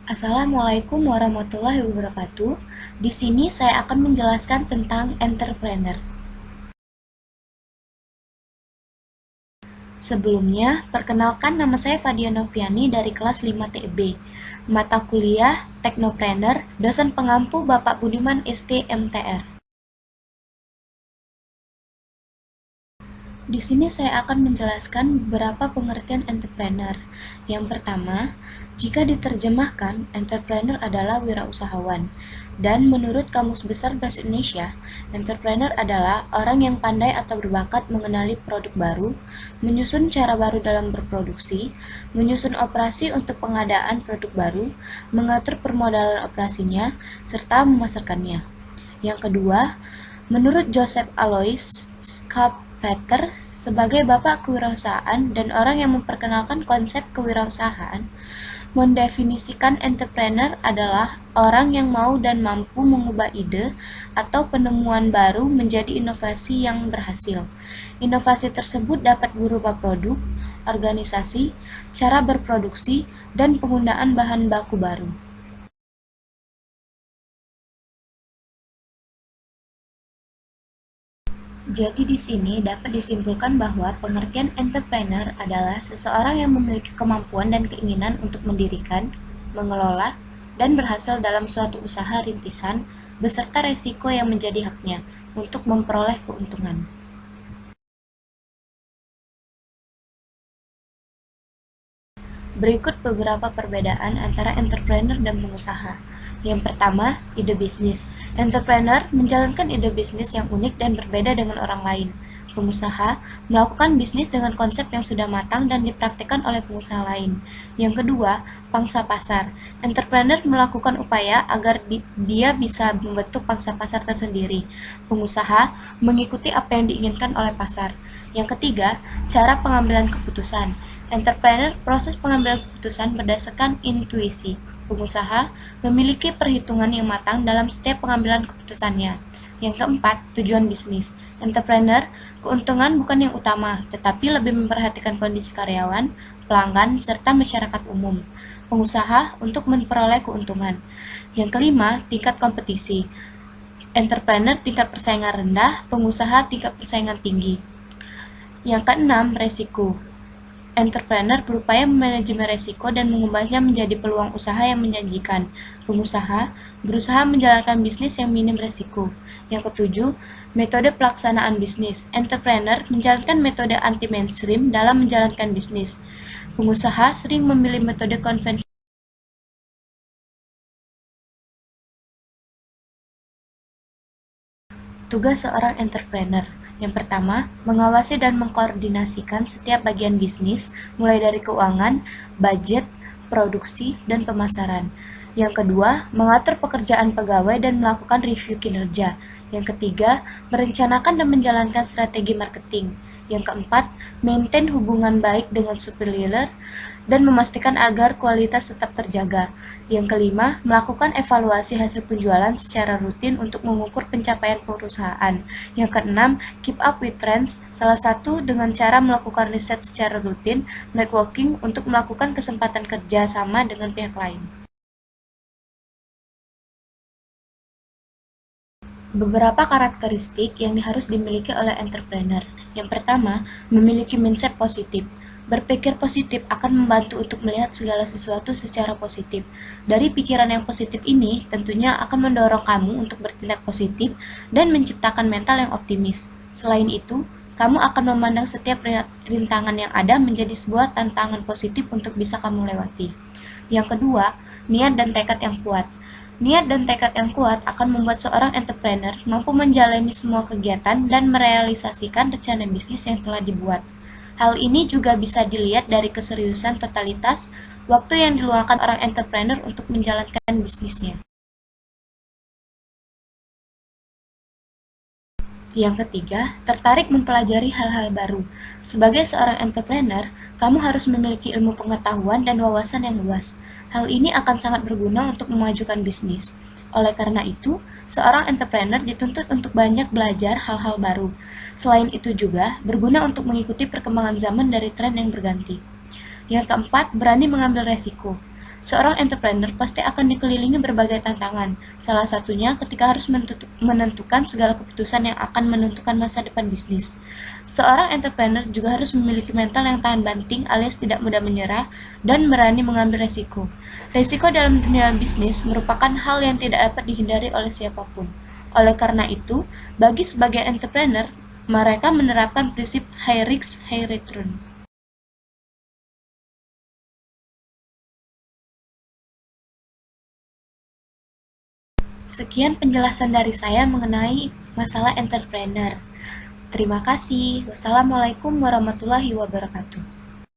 Assalamualaikum warahmatullahi wabarakatuh. Di sini saya akan menjelaskan tentang entrepreneur. Sebelumnya, perkenalkan nama saya Fadia Noviani dari kelas 5 TB. Mata kuliah Teknopreneur, dosen pengampu Bapak Budiman ST MTR. Di sini saya akan menjelaskan beberapa pengertian entrepreneur. Yang pertama, jika diterjemahkan, entrepreneur adalah wirausahawan. Dan menurut Kamus Besar Bahasa Indonesia, entrepreneur adalah orang yang pandai atau berbakat mengenali produk baru, menyusun cara baru dalam berproduksi, menyusun operasi untuk pengadaan produk baru, mengatur permodalan operasinya, serta memasarkannya. Yang kedua, menurut Joseph Alois Schumpeter sebagai bapak kewirausahaan dan orang yang memperkenalkan konsep kewirausahaan, mendefinisikan entrepreneur adalah orang yang mau dan mampu mengubah ide atau penemuan baru menjadi inovasi yang berhasil. Inovasi tersebut dapat berupa produk, organisasi, cara berproduksi, dan penggunaan bahan baku baru. Jadi di sini dapat disimpulkan bahwa pengertian entrepreneur adalah seseorang yang memiliki kemampuan dan keinginan untuk mendirikan, mengelola, dan berhasil dalam suatu usaha rintisan beserta resiko yang menjadi haknya untuk memperoleh keuntungan. Berikut beberapa perbedaan antara entrepreneur dan pengusaha. Yang pertama, ide bisnis. Entrepreneur menjalankan ide bisnis yang unik dan berbeda dengan orang lain. Pengusaha melakukan bisnis dengan konsep yang sudah matang dan dipraktikkan oleh pengusaha lain. Yang kedua, pangsa pasar. Entrepreneur melakukan upaya agar dia bisa membentuk pangsa pasar tersendiri. Pengusaha mengikuti apa yang diinginkan oleh pasar. Yang ketiga, cara pengambilan keputusan. Entrepreneur proses pengambilan keputusan berdasarkan intuisi. Pengusaha memiliki perhitungan yang matang dalam setiap pengambilan keputusannya. Yang keempat, tujuan bisnis. Entrepreneur, keuntungan bukan yang utama, tetapi lebih memperhatikan kondisi karyawan, pelanggan, serta masyarakat umum. Pengusaha untuk memperoleh keuntungan. Yang kelima, tingkat kompetisi. Entrepreneur tingkat persaingan rendah, pengusaha tingkat persaingan tinggi. Yang keenam, resiko. Entrepreneur berupaya memanajemen resiko dan mengubahnya menjadi peluang usaha yang menjanjikan. Pengusaha berusaha menjalankan bisnis yang minim resiko. Yang ketujuh, metode pelaksanaan bisnis. Entrepreneur menjalankan metode anti-mainstream dalam menjalankan bisnis. Pengusaha sering memilih metode konvensional. Tugas seorang entrepreneur. Yang pertama, mengawasi dan mengkoordinasikan setiap bagian bisnis, mulai dari keuangan, budget, produksi, dan pemasaran. Yang kedua, mengatur pekerjaan pegawai dan melakukan review kinerja. Yang ketiga, merencanakan dan menjalankan strategi marketing. Yang keempat, maintain hubungan baik dengan supplier dan memastikan agar kualitas tetap terjaga. Yang kelima, melakukan evaluasi hasil penjualan secara rutin untuk mengukur pencapaian perusahaan. Yang keenam, keep up with trends, salah satu dengan cara melakukan riset secara rutin, networking untuk melakukan kesempatan kerja sama dengan pihak lain. Beberapa karakteristik yang harus dimiliki oleh entrepreneur. Yang pertama, memiliki mindset positif. Berpikir positif akan membantu untuk melihat segala sesuatu secara positif. Dari pikiran yang positif ini, tentunya akan mendorong kamu untuk bertindak positif dan menciptakan mental yang optimis. Selain itu, kamu akan memandang setiap rintangan yang ada menjadi sebuah tantangan positif untuk bisa kamu lewati. Yang kedua, niat dan tekad yang kuat. Niat dan tekad yang kuat akan membuat seorang entrepreneur mampu menjalani semua kegiatan dan merealisasikan rencana bisnis yang telah dibuat. Hal ini juga bisa dilihat dari keseriusan totalitas waktu yang diluangkan orang entrepreneur untuk menjalankan bisnisnya. Yang ketiga, tertarik mempelajari hal-hal baru. Sebagai seorang entrepreneur, kamu harus memiliki ilmu pengetahuan dan wawasan yang luas. Hal ini akan sangat berguna untuk memajukan bisnis. Oleh karena itu, seorang entrepreneur dituntut untuk banyak belajar hal-hal baru. Selain itu juga, berguna untuk mengikuti perkembangan zaman dari tren yang berganti. Yang keempat, berani mengambil resiko. Seorang entrepreneur pasti akan dikelilingi berbagai tantangan, salah satunya ketika harus menentukan segala keputusan yang akan menentukan masa depan bisnis. Seorang entrepreneur juga harus memiliki mental yang tahan banting alias tidak mudah menyerah dan berani mengambil resiko. Resiko dalam dunia bisnis merupakan hal yang tidak dapat dihindari oleh siapapun. Oleh karena itu, bagi sebagian entrepreneur, mereka menerapkan prinsip high risk, high return. Sekian penjelasan dari saya mengenai masalah entrepreneur. Terima kasih. Wassalamualaikum warahmatullahi wabarakatuh.